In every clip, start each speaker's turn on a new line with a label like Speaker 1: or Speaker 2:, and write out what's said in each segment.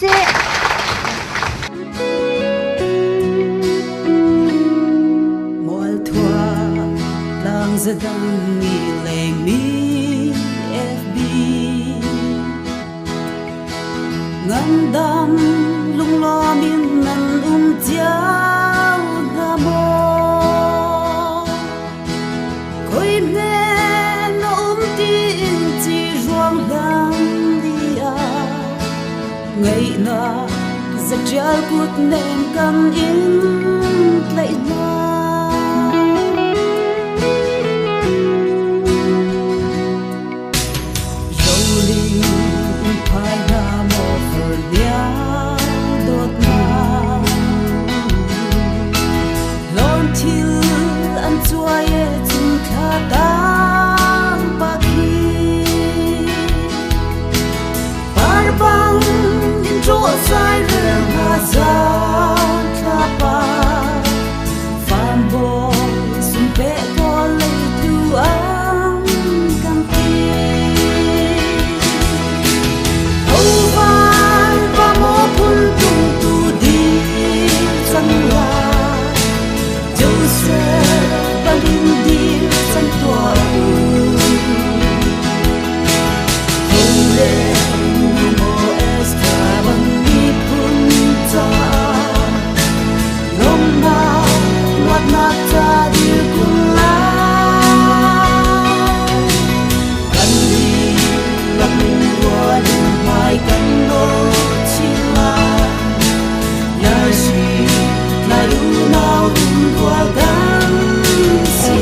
Speaker 1: Mùa thoa lang ra đăng mi lệ mi FB ngân đam lung lo miên năn chiao ga mô khơi mẹ nó tin chỉ ruộng lang đi ngày na giấc trao cút nên cầm in lại na rolling phai na mò phở đĩa đốt na lon til ăn chua ye chung kha tang pa khi par bang in ro sai re ma za tha pa fan bo sum pe ko le tu ang kam ti ho van pa mo pun tung tu di sang la jo se pa lin di sang tua ho le mo extra bang ni pun ta lom na wat na ta di kun la kan di lam wa din mai kan no chi la la shi la lu nao dun wa gan si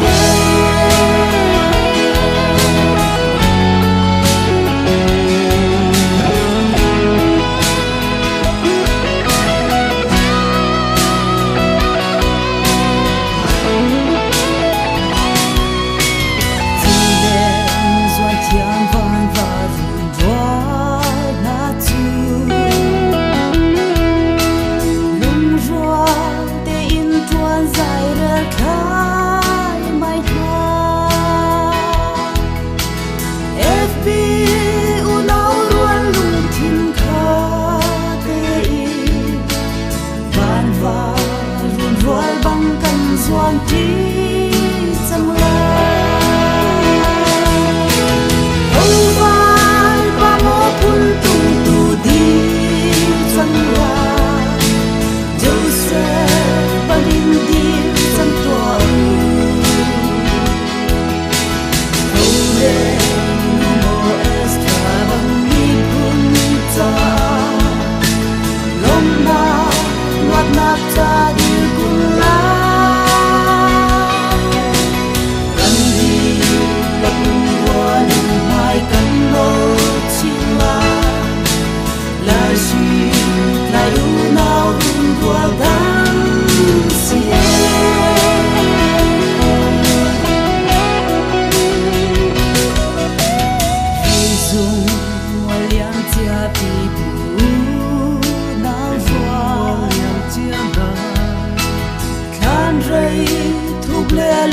Speaker 1: Xuân trí trong la ông vai ba mô pun tung tu đi trong la dâu xe ba linh đi trong tòa câu lệ mô extra bằng mi pun ta lom na ngọt nát ta đi cùng la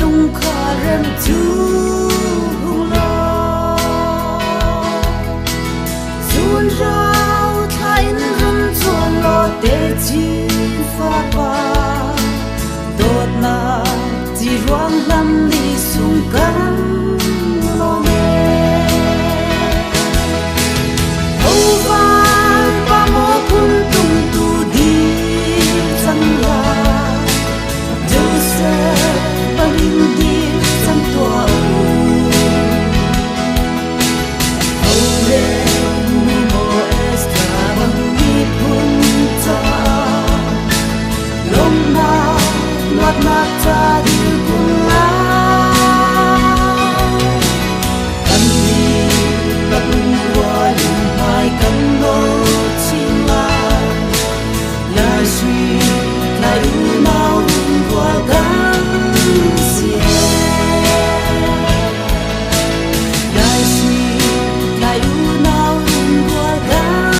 Speaker 1: lung kha rem tu